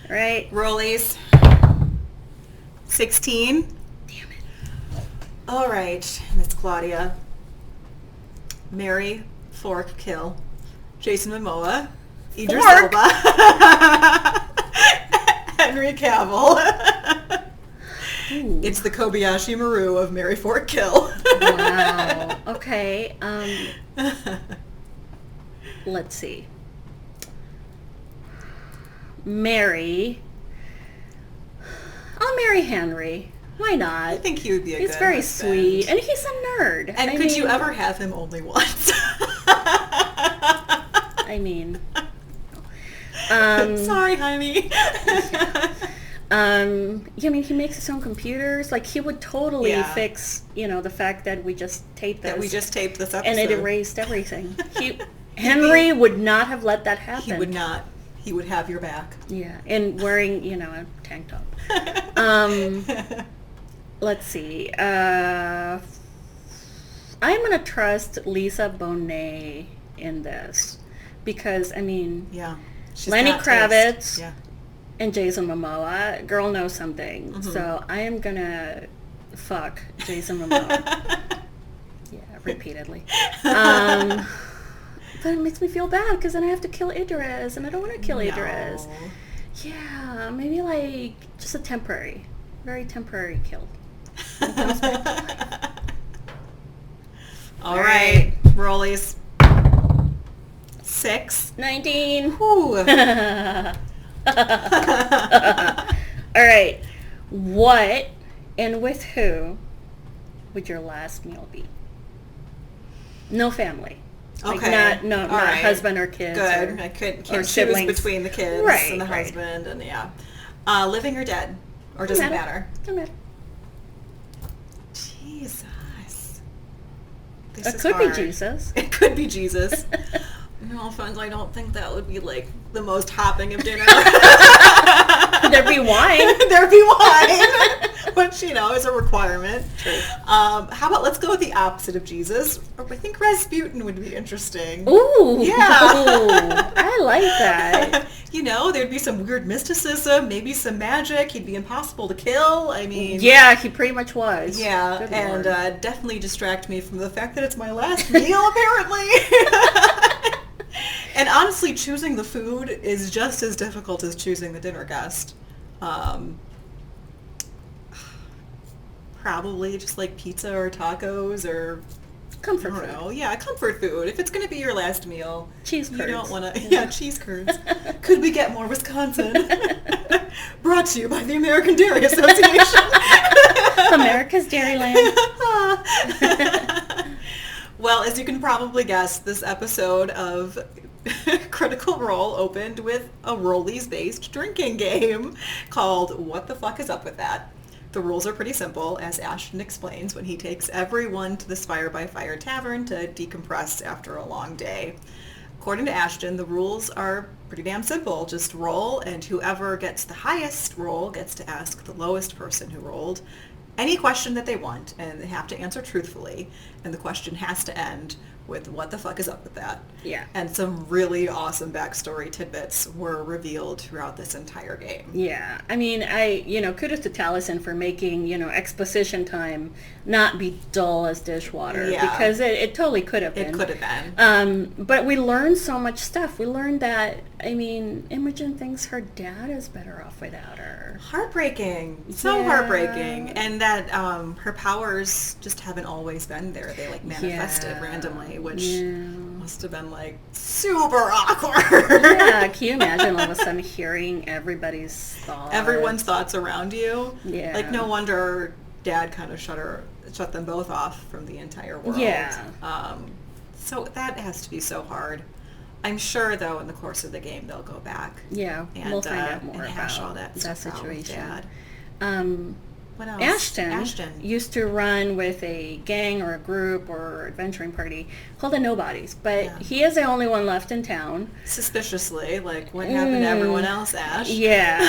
Right. Rollies. 16. Damn it. All right, Miss Claudia. Marry, fork, kill. Jason Momoa. Idris Fork? Elba. Henry Cavill. Ooh. It's the Kobayashi Maru of Marry, Fork, Kill. Wow. Okay. Let's see. Mary. I'll marry Henry. Why not? I think he would be a He's good very husband. sweet, and he's a nerd. And could you ever have him only once? I mean, sorry, honey. I mean, he makes his own computers. Like, he would totally fix, the fact that we just taped this. That we just taped this episode. And it erased everything. Henry would not have let that happen. He would not. He would have your back. Yeah, and wearing, a tank top. Let's see. I'm going to trust Lisa Bonet in this. Because, She's Lenny got Kravitz taste. Yeah. and Jason Momoa, girl knows something. Mm-hmm. So I am going to fuck Jason Momoa. Yeah, repeatedly. But it makes me feel bad because then I have to kill Idris, and I don't want to kill Idris. Yeah, maybe just a very temporary kill. All right, Rollies. 6. 19. Ooh. All right. What and with who would your last meal be? No family. Okay. Not right. husband or kids. Good. I can't choose siblings. between the kids and the husband and living or dead, or doesn't matter. Doesn't matter. Jesus. It could be Jesus. It could be Jesus. No offense, I don't think that would be the most hopping of dinner. There'd be wine. There'd be wine, which is a requirement. True. How about let's go with the opposite of Jesus? I think Rasputin would be interesting. Ooh. Yeah. I like that. There'd be some weird mysticism, maybe some magic. He'd be impossible to kill. Yeah, he pretty much was. Yeah, Good and Lord. definitely distract me from the fact that it's my last meal, apparently. And honestly, choosing the food is just as difficult as choosing the dinner guest. Probably just pizza or tacos or Comfort food. I don't know. Yeah, comfort food. If it's going to be your last meal, cheese curds. You don't want to. Yeah, cheese curds. Could we get more Wisconsin? Brought to you by the American Dairy Association. America's Dairyland. Well, as you can probably guess, this episode of Critical Role opened with a Rollies-based drinking game called What the Fuck Is Up With That? The rules are pretty simple, as Ashton explains when he takes everyone to the Spire by Fire Tavern to decompress after a long day. According to Ashton, the rules are pretty damn simple. Just roll, and whoever gets the highest roll gets to ask the lowest person who rolled any question that they want, and they have to answer truthfully, and the question has to end with what the fuck is up with that? Yeah. And some really awesome backstory tidbits were revealed throughout this entire game. Yeah. Kudos to Taliesin for making, exposition time not be dull as dishwater. Yeah. Because it totally could have been. It could have been. But we learned so much stuff. We learned that, Imogen thinks her dad is better off without her. Heartbreaking. So heartbreaking. And that her powers just haven't always been there. They manifested randomly, which must have been super awkward. Yeah, can you imagine all of a sudden hearing everybody's thoughts? Everyone's thoughts around you. Yeah. No wonder Dad kind of shut them both off from the entire world. Yeah. So that has to be so hard. I'm sure, though, in the course of the game, they'll go back. Yeah, and, we'll find out more and hash about all that situation. Dad. What else? Ashton used to run with a gang or a group or adventuring party called the Nobodies, but he is the only one left in town. Suspiciously, what happened to everyone else, Ash? Yeah.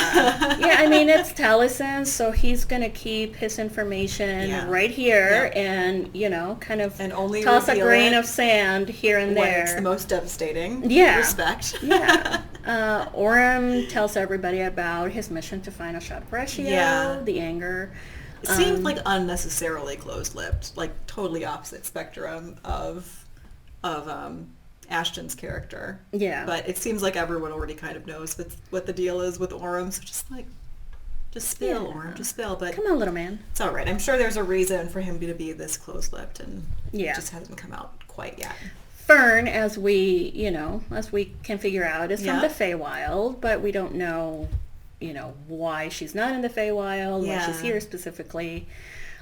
It's Taliesin, so he's going to keep his information right here and, kind of and only toss a grain it of sand here and when there. it's the most devastating. Yeah. Respect. Yeah. Orem tells everybody about his mission to find a shot of Ratio, the anger. It seemed like unnecessarily closed-lipped, like totally opposite spectrum of Ashton's character. Yeah. But it seems like everyone already kind of knows what the deal is with Orem, so just spill, Orem, just spill. But come on, little man. It's all right. I'm sure there's a reason for him to be this closed-lipped, and it just hasn't come out quite yet. Fern, as we can figure out, is from the Feywild, but we don't know, why she's not in the Feywild, why she's here specifically.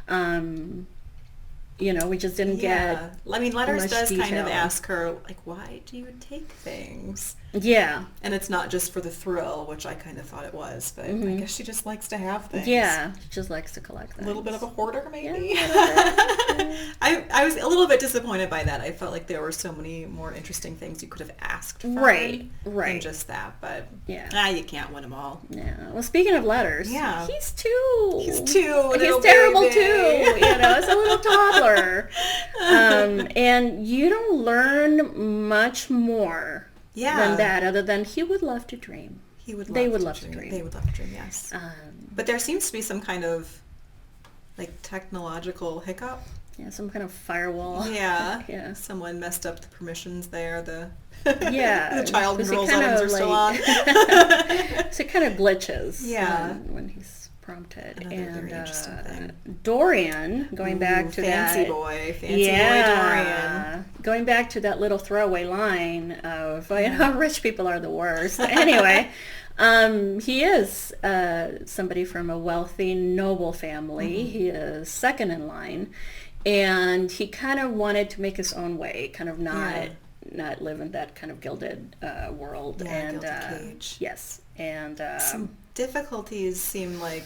We just didn't get I mean, Letters much does detail. kind of ask her, like, why do you take things? Yeah. And it's not just for the thrill, which I kind of thought it was, but I guess she just likes to have things. Yeah, she just likes to collect things. A little bit of a hoarder, maybe? Yeah. I was a little bit disappointed by that. I felt like there were so many more interesting things you could have asked for right. than just that, but you can't win them all. Yeah. Well, speaking of Letters, he's two. He's terrible baby. Too. As a little toddler. And you don't learn much more than that, other than he would love to dream. They would love to dream. They would love to dream, yes. But there seems to be some kind of technological hiccup. Yeah, some kind of firewall. Yeah. Someone messed up the permissions there. The child control kind settings are still on. So it kind of glitches. When he's prompted. Another very interesting thing. Dorian, going back to fancy that. boy Dorian. Going back to that little throwaway line of, rich people are the worst. Anyway, he is somebody from a wealthy, noble family. He is second in line. And he kind of wanted to make his own way, kind of not live in that kind of gilded world. Gilded cage. Yes. And some difficulties seem like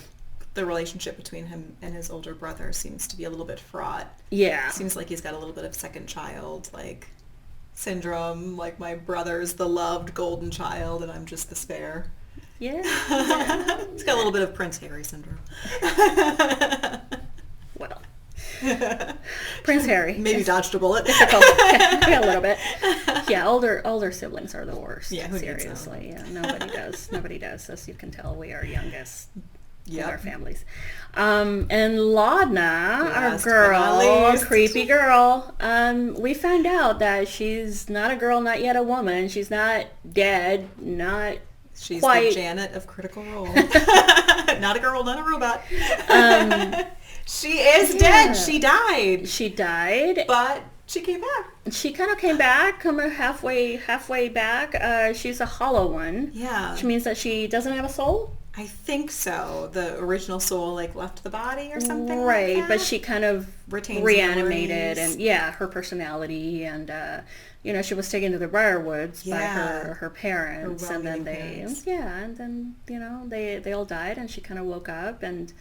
the relationship between him and his older brother seems to be a little bit fraught. Yeah. Seems like he's got a little bit of second child, syndrome, like my brother's the loved golden child and I'm just the spare. Yeah. He's got a little bit of Prince Harry syndrome. Well. Prince Harry. Maybe dodged a bullet. Difficult. Yeah, a little bit. Yeah, older siblings are the worst. Yeah, who seriously. Yeah, nobody does. As you can tell, we are youngest in our families. And Laudna, our girl, creepy girl, we found out that she's not a girl, not yet a woman. She's not dead, not She's quite... the Janet of Critical Role. Not a girl, not a robot. She is dead. She died. But she came back. She kind of came back, halfway back. She's a hollow one. Yeah. Which means that she doesn't have a soul? I think so. The original soul left the body or something right, like that. But she kind of retains reanimated memories. And her personality and she was taken to the Briarwoods by her parents, her and then parents. they all died, and she kind of woke up, and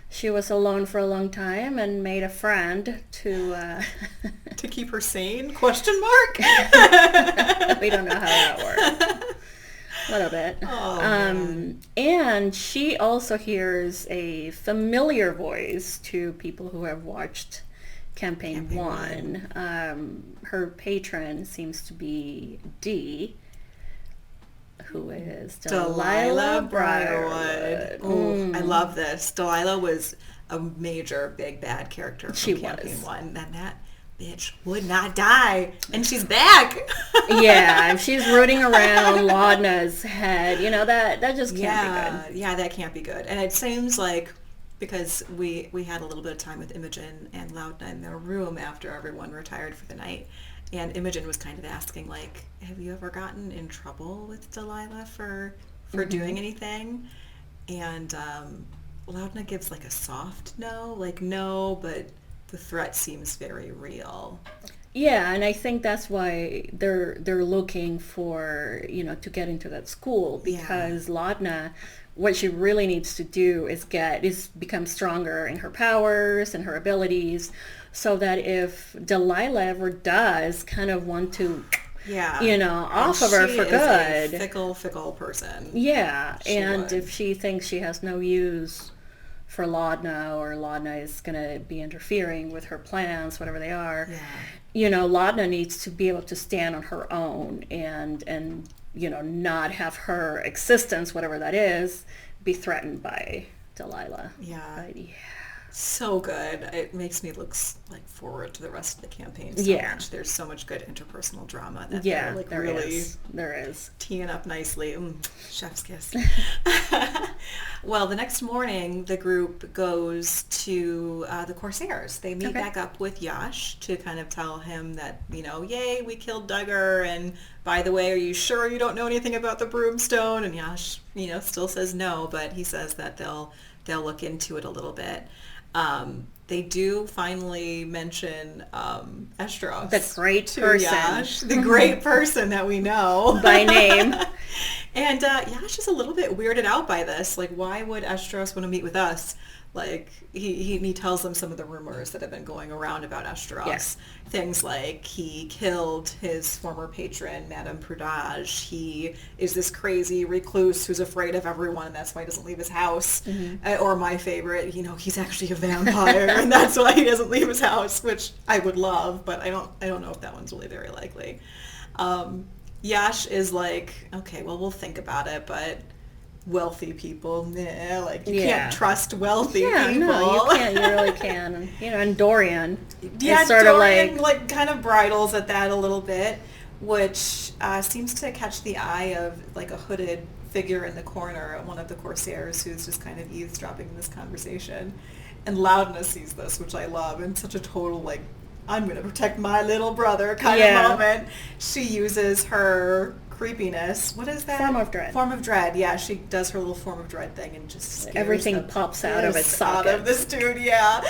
she was alone for a long time and made a friend to to keep her sane? Question mark. We don't know how that worked. A little bit. And she also hears a familiar voice to people who have watched Campaign 1. Her patron seems to be Dee, who is Delilah Briarwood. I love this. Delilah was a major big bad character from Campaign 1. And that bitch would not die. And she's back. Yeah, she's rooting around Laudna's head. That just can't be good. Yeah, that can't be good. And it seems like, because we had a little bit of time with Imogen and Laudna in their room after everyone retired for the night. And Imogen was kind of asking, have you ever gotten in trouble with Delilah for doing anything? And Laudna gives a soft no, no, but the threat seems very real. Yeah, and I think that's why they're looking for, to get into that school, because Laudna, what she really needs to do is become stronger in her powers and her abilities, so that if Delilah ever does kind of want to, off of her for good. She is a fickle person. Yeah, if she thinks she has no use for Laudna, or Laudna is going to be interfering with her plans, whatever they are, Laudna needs to be able to stand on her own and not have her existence, whatever that is, be threatened by Delilah. Yeah. But, yeah. So good. It makes me look forward to the rest of the campaign so much. There's so much good interpersonal drama that they're like there is teeing up nicely. Chef's kiss. Well, the next morning the group goes to the Corsairs. They meet back up with Yash to kind of tell him that, yay, we killed Duggar, and by the way, are you sure you don't know anything about the broomstone? And Yash, still says no, but he says that they'll look into it a little bit. They do finally mention Estros. The great person. Yash, the great person that we know. By name. And Yash is a little bit weirded out by this. Like, why would Estros want to meet with us? Like, he tells them some of the rumors that have been going around about Estros. Yes. Things like he killed his former patron, Madame Prudage. He is this crazy recluse who's afraid of everyone, and that's why he doesn't leave his house. Or my favorite, he's actually a vampire, and that's why he doesn't leave his house, which I would love, but I don't know if that one's really very likely. Yash is like, okay, well, we'll think about it, but wealthy people, you can't trust wealthy people. No, you can't. You really can. And Dorian is sort Dorian, of kind of bridles at that a little bit, which seems to catch the eye of like a hooded figure in the corner, one of the Corsairs who's just kind of eavesdropping in this conversation. And Loudness sees this, which I love, and such a total I'm going to protect my little brother kind of moment. She uses her creepiness. What is that? Form of dread. Form of dread. Yeah, she does her little form of dread thing and just scares everything pops out of its socket. Out of this dude, yeah.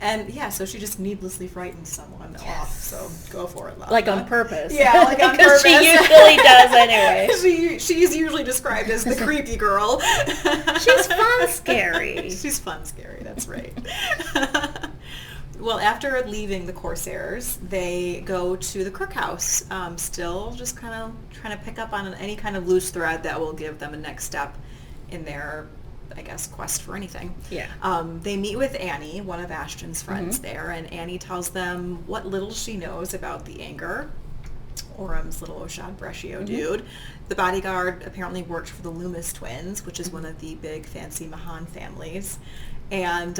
And so she just needlessly frightens someone off. So go for it, Lana. Like on purpose. Yeah, like on purpose. Because she usually does anyway. She's usually described as the creepy girl. She's fun scary. She's fun scary, that's right. Well, after leaving the Corsairs, they go to the Crook House, still just kind of trying to pick up on any kind of loose thread that will give them a next step in their, I guess, quest for anything. Yeah. They meet with Annie, one of Ashton's friends there, and Annie tells them what little she knows about the Anger, Orem's little Oshad Breshio dude. The bodyguard apparently worked for the Loomis twins, which is one of the big fancy Mahan families. And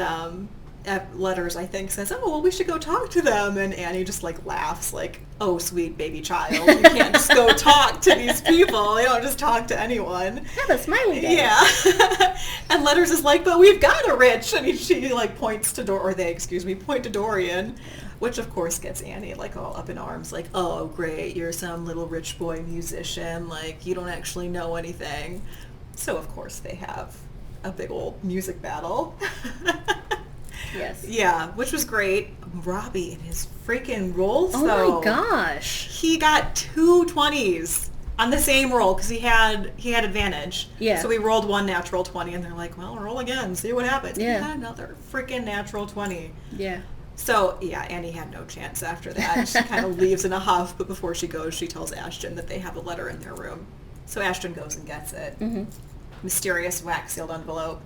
Letters, I think, says, oh, well, we should go talk to them. And Annie just laughs oh, sweet baby child. You can't just go talk to these people. They don't just talk to anyone. Have a smiley day. Yeah. And Letters is like, but we've got a rich. And she points to point to Dorian, which of course gets Annie all up in arms, oh, great, you're some little rich boy musician. You don't actually know anything. So of course they have a big old music battle. Yes. Yeah, which was great. Robbie and his freaking rolls, though. Oh my gosh. He got 2 20s on the same roll because he had advantage. Yeah. So he rolled 1 natural 20 and they're like, well, roll again, see what happens. Yeah. He had another freaking natural 20. Yeah. So, Annie had no chance after that. She kind of leaves in a huff, but before she goes, she tells Ashton that they have a letter in their room. So Ashton goes and gets it. Mysterious wax-sealed envelope.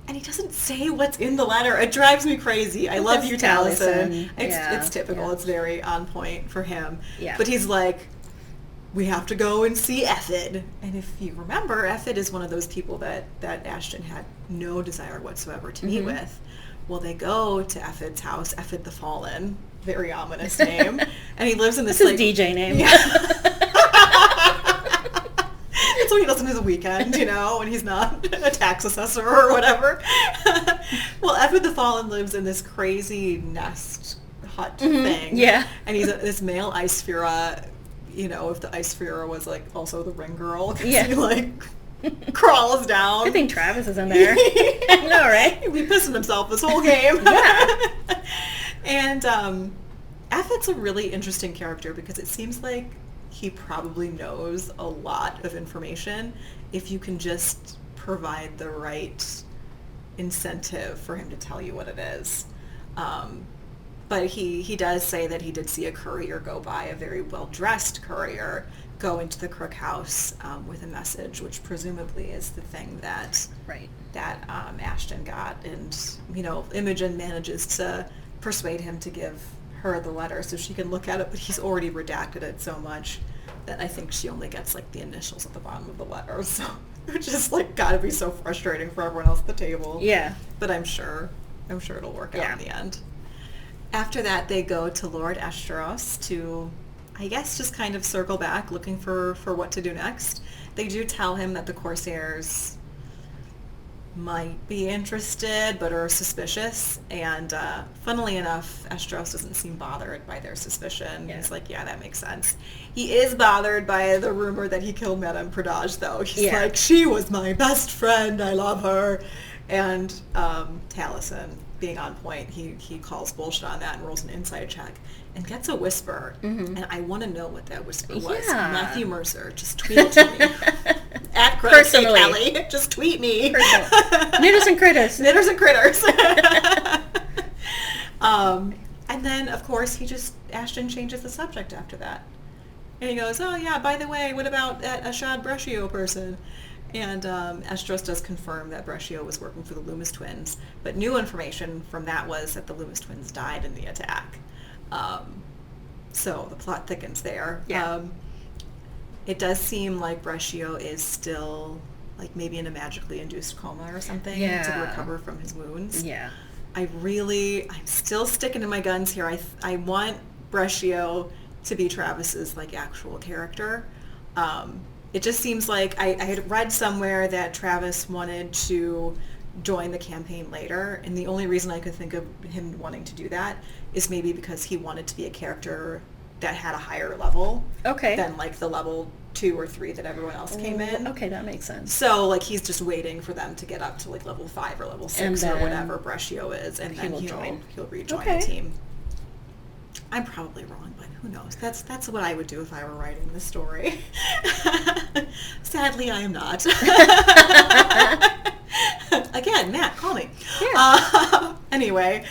And he doesn't say what's in the letter. It drives me crazy. I love you, Taliesin. It's typical. Yeah. It's very on point for him. Yeah. But he's like, we have to go and see Effid. And if you remember, Effid is one of those people that Ashton had no desire whatsoever to meet with. Well, they go to Effid's house, Effid the Fallen. Very ominous name. And he lives in this his DJ name. Yeah. It's what he does on his weekend, when he's not a tax assessor or whatever. Well, Effid the Fallen lives in this crazy nest hut thing. Yeah. And he's this male Ice Fura, if the Ice Fura was also the ring girl. Yeah. He crawls down. I think Travis is in there. I know, right? He'd be pissing himself this whole game. Yeah. And Effid's a really interesting character because it seems like he probably knows a lot of information if you can just provide the right incentive for him to tell you what it is. But he does say that he did see a courier go by, a very well-dressed courier, go into the Crook House with a message, which presumably is the thing that Ashton got. And, Imogen manages to persuade him to give her the letter so she can look at it, but he's already redacted it so much that I think she only gets like the initials at the bottom of the letter, so which is like gotta be so frustrating for everyone else at the table. Yeah. But I'm sure it'll work out in the end. After that, they go to Lord Esteros to, I guess, just kind of circle back, looking for what to do next. They do tell him that the Corsairs might be interested, but are suspicious. And funnily enough, Esteros doesn't seem bothered by their suspicion. Yeah. He's like, yeah, that makes sense. He is bothered by the rumor that he killed Madame Pradage, though. He's like, she was my best friend. I love her. And Taliesin, being on point, he calls bullshit on that and rolls an insight check and gets a whisper. Mm-hmm. And I want to know what that whisper was. Matthew Mercer, just tweet it to me. At Personally. Kelly, just tweet me. Knitters and critters. Knitters and critters. And then, of course, Ashton changes the subject after that. And he goes, oh, yeah, by the way, what about that Ashad Braccio person? And Esteros does confirm that Braccio was working for the Loomis twins. But new information from that was that the Loomis twins died in the attack. So the plot thickens there. Yeah. It does seem like Braccio is still, like, maybe in a magically induced coma or something to recover from his wounds. Yeah. I'm still sticking to my guns here. I want Braccio to be Travis's, like, actual character. It just seems like I had read somewhere that Travis wanted to join the campaign later, and the only reason I could think of him wanting to do that is maybe because he wanted to be a character that had a higher level than like the level 2 or 3 that everyone else came in. Okay, that makes sense. So like he's just waiting for them to get up to like level 5 or level 6 or whatever Braccio is, and then he'll rejoin the team. I'm probably wrong, but who knows? That's what I would do if I were writing the story. Sadly, I am not. Again, Matt, call me. Yeah. Anyway,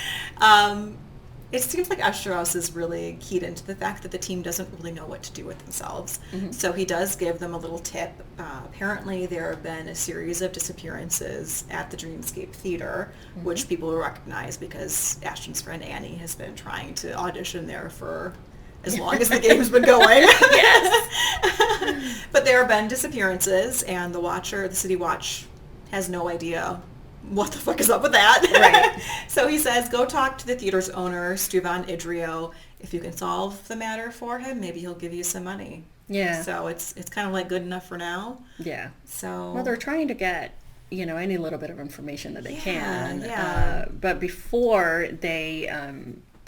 it seems like Esteros is really keyed into the fact that the team doesn't really know what to do with themselves. Mm-hmm. So he does give them a little tip. Apparently there have been a series of disappearances at the Dreamscape Theater, mm-hmm. which people will recognize because Ashton's friend Annie has been trying to audition there for as long as the game's been going. Yes. But there have been disappearances, and the City Watch has no idea what the fuck is up with that? Right. So he says, go talk to the theater's owner, Stuvan Idrio. If you can solve the matter for him, maybe he'll give you some money. Yeah. So it's kind of like good enough for now. Yeah. So. Well, they're trying to get, any little bit of information that they can. Yeah. But before they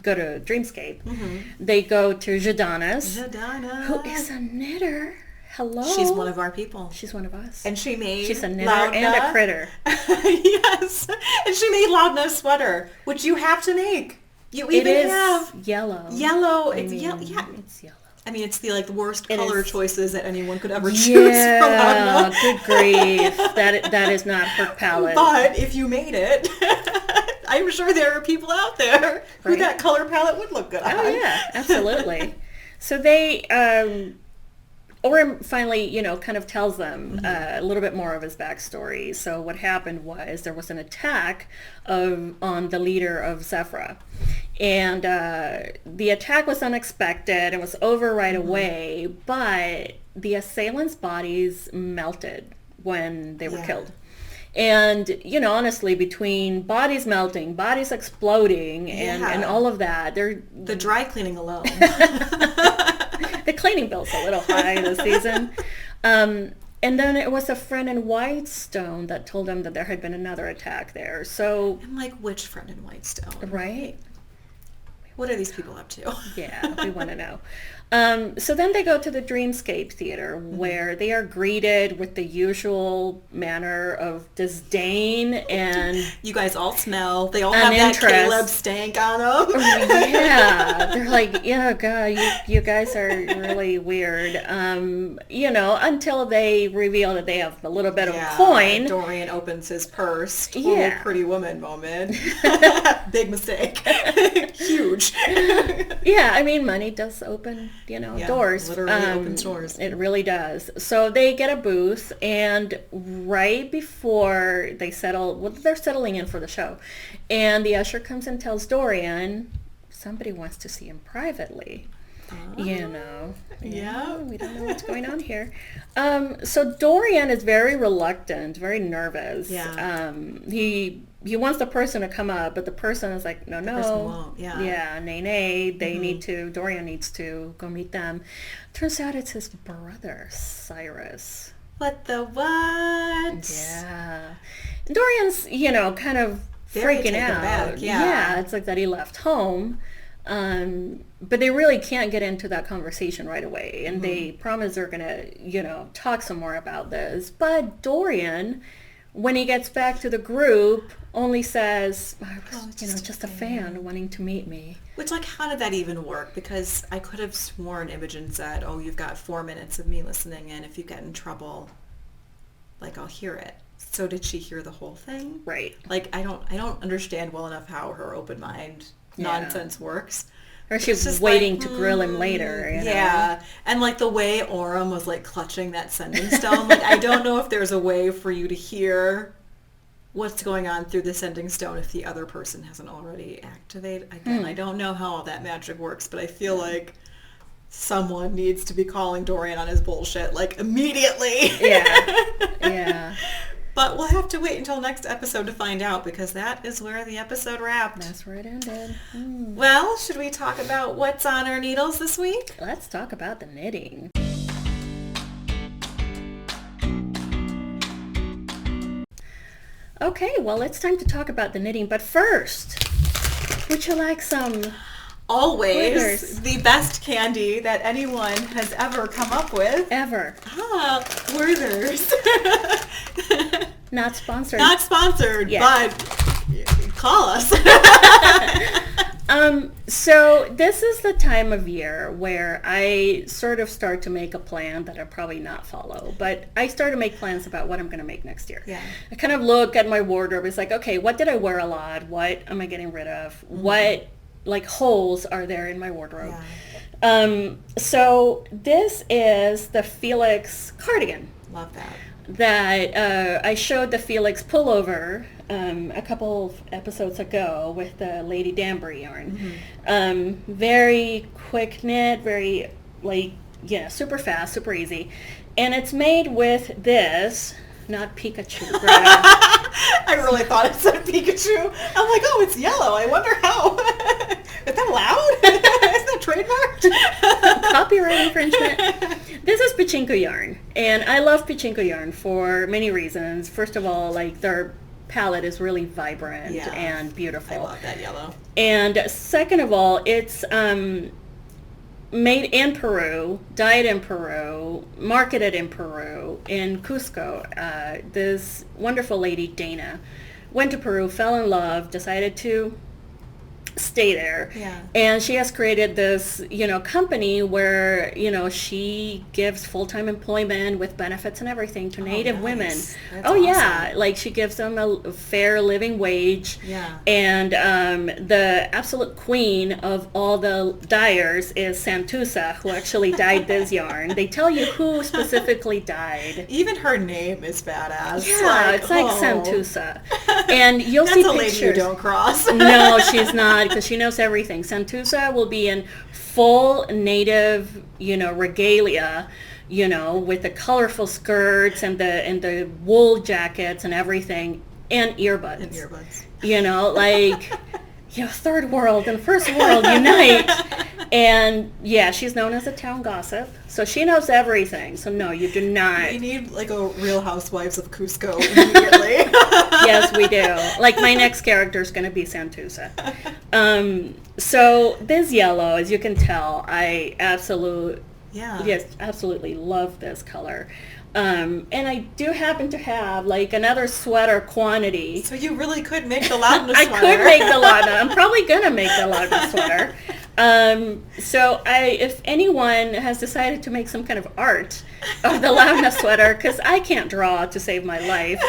go to Dreamscape, mm-hmm. they go to Jadanas, who is a knitter. Hello. She's one of our people. She's one of us. And she's a knitter and a critter. Yes. And she made Loudna's sweater, which you have to make. You even have yellow. Yellow. It's yellow. I mean, it's the worst color choices that anyone could ever choose for Loudna. Good grief. That is not her palette. But if you made it, I'm sure there are people out there who that color palette would look good on. Oh yeah, absolutely. So they Orem finally, kind of tells them a little bit more of his backstory. So what happened was there was an attack on the leader of Zephyra. And the attack was unexpected and was over right away, but the assailants' bodies melted when they were killed. And, honestly, between bodies melting, bodies exploding, and all of that, the dry cleaning alone. The cleaning bill's a little high this season. And then it was a friend in Whitestone that told him that there had been another attack there. So I'm like, which friend in Whitestone? Right? What are these people up to? Yeah, we want to know. So then they go to the Dreamscape Theater, where they are greeted with the usual manner of disdain and you guys all smell. They all have that Caleb stank on them. Yeah, they're like, yeah, God, you guys are really weird. Until they reveal that they have a little bit of a coin. Dorian opens his purse. Total Pretty Woman moment. Big mistake. Huge. Yeah, I mean, money does open doors. Literally opens doors. It really does. So they get a booth, and right before they they're settling in for the show, and the usher comes and tells Dorian somebody wants to see him privately. Yeah, we don't know what's going on here. So Dorian is very reluctant, very nervous. Yeah. He wants the person to come up, but the person is like, no. The person won't. Yeah. Nay. They need to. Dorian needs to go meet them. Turns out it's his brother, Cyrus. What the what? Yeah. Dorian's, kind of Very freaking taken out. Back. Yeah. It's like that he left home. But they really can't get into that conversation right away. And they promise they're going to, talk some more about this. But Dorian, when he gets back to the group, only says, I was, just a fan wanting to meet me. Which, how did that even work? Because I could have sworn Imogen said, oh, you've got 4 minutes of me listening, and if you get in trouble, I'll hear it. So did she hear the whole thing? Right. I don't understand well enough how her open mind nonsense works. Or she's just waiting to grill him later. Yeah. And the way Orem was clutching that sending stone, I don't know if there's a way for you to hear what's going on through the sending stone if the other person hasn't already activated. Again, I don't know how all that magic works, but I feel like someone needs to be calling Dorian on his bullshit immediately. Yeah. But we'll have to wait until next episode to find out, because that is where the episode wrapped. That's where it ended. Well, should we talk about what's on our needles this week? Let's talk about the knitting. Okay, well, it's time to talk about the knitting, but first, would you like some... Always Withers. The best candy that anyone has ever come up with. Ever. Werther's. Not sponsored. Not sponsored, but call us. So this is the time of year where I sort of start to make a plan that I'll probably not follow, but I start to make plans about what I'm going to make next year. Yeah. I kind of look at my wardrobe. It's like, okay, what did I wear a lot? What am I getting rid of? What holes are there in my wardrobe? Yeah. So this is the Felix Cardigan. Love that. That I showed the Felix pullover a couple of episodes ago with the Lady Danbury yarn. Very quick knit, very super fast, super easy. And it's made with this, not Pikachu, Greta. I really thought it said Pikachu. I'm like, oh, it's yellow. I wonder how. Is that loud? Is that trademarked? Copyright infringement. This is Pachinko Yarn. And I love Pachinko Yarn for many reasons. First of all, their palette is really vibrant and beautiful. I love that yellow. And second of all, it's made in Peru, dyed in Peru, marketed in Peru, in Cusco. This wonderful lady, Dana, went to Peru, fell in love, decided to stay there. Yeah. And she has created this, company where, she gives full-time employment with benefits and everything to Native women. That's yeah. awesome. She gives them a fair living wage. Yeah. And the absolute queen of all the dyers is Santusa, who actually dyed this yarn. They tell you who specifically dyed. Even her name is badass. Yeah, it's like Santusa. And you'll That's see a pictures. lady you don't cross. No, she's not, because she knows everything. Santusa will be in full native, regalia, with the colorful skirts and the wool jackets and everything, and earbuds. Third world and first world unite. And she's known as a town gossip, so she knows everything. So no, you do not. We need a Real Housewives of Cusco immediately. Yes, we do. My next character is going to be Santusa. So this yellow, as you can tell, I absolutely love this color. And I do happen to have another sweater quantity. So you really could make the Loudness I sweater. could make the Loudness. I'm probably going to make the Loudness sweater. So if anyone has decided to make some kind of art of the Loudness sweater, because I can't draw to save my life,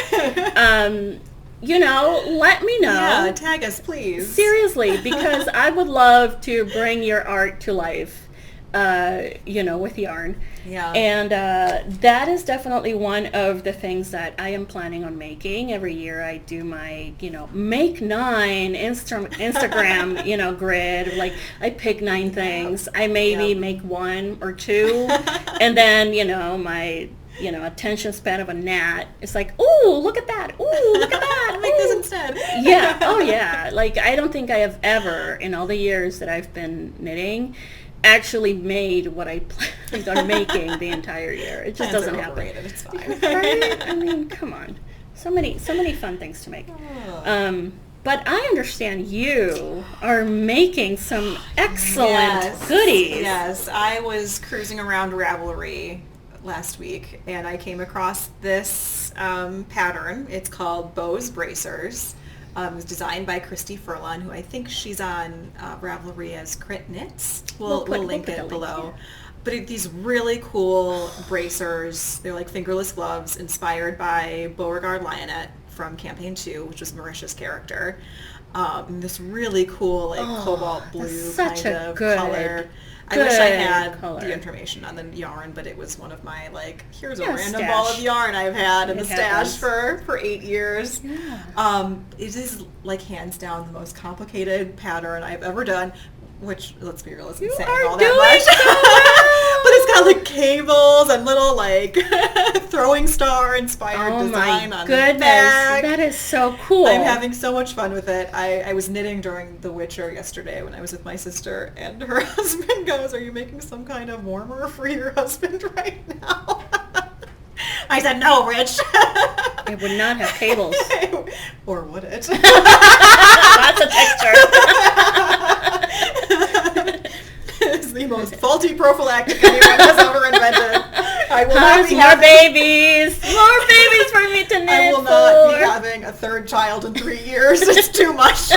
let me know. Yeah, tag us, please. Seriously, because I would love to bring your art to life. with yarn. Yeah. And that is definitely one of the things that I am planning on making. Every year I do my, make 9 Instagram, grid. Like, I pick 9 things. I maybe make 1 or 2. And then, my attention span of a gnat. It's like, ooh, look at that. Ooh, look at that. Make this instead. Yeah. Oh, yeah. Like, I don't think I have ever, in all the years that I've been knitting, actually made what I planned on making the entire year. It just doesn't happen. It's fine. Right? I mean, come on. So many fun things to make. But I understand you are making some excellent goodies. Yes, I was cruising around Ravelry last week, and I came across this pattern. It's called Bose Bracers. It was designed by Christy Furlan, who I think she's on Ravelry as Crit Knits. We'll link it below. Yeah. But these really cool bracers, they're like fingerless gloves inspired by Beauregard Lionett from Campaign 2, which was Marisha's character. This really cool, cobalt blue kind of color. I wish I had the information on the yarn, but it was one of my, here's a random ball of yarn I've had in the stash for 8 years. Yeah. It is, hands down, the most complicated pattern I've ever done, which, let's be real, isn't saying all that much. But it's got, cables and little, throwing star inspired design on the back. That is so cool. I'm having so much fun with it. I was knitting during The Witcher yesterday when I was with my sister, and her husband goes, "Are you making some kind of warmer for your husband right now?" I said, "No, Rich." It would not have cables. Or would it? Lots of texture. It's the most faulty prophylactic anyone has ever invented. I will not be more babies for me to knit. I will not be having a 3rd child in 3 years. It's too much.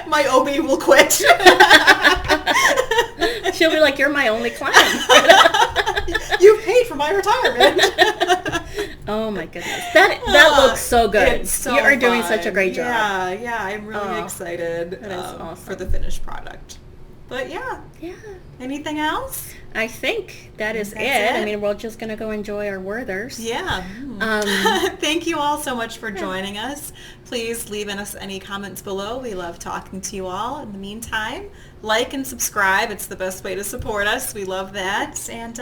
My OB will quit. She'll be like, "You're my only client." You paid for my retirement. Oh my goodness. That looks so good. It's so you are doing fun. such a great job. Yeah, I'm really excited that is awesome. for the finished product. But yeah. Anything else? I think that is it. I mean, we're just going to go enjoy our Werthers. Yeah. Thank you all so much for joining us. Please leave us any comments below. We love talking to you all. In the meantime, like and subscribe. It's the best way to support us. We love that. And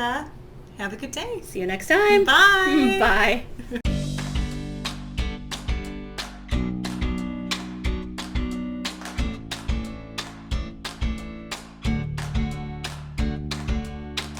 have a good day. See you next time. Bye. Bye.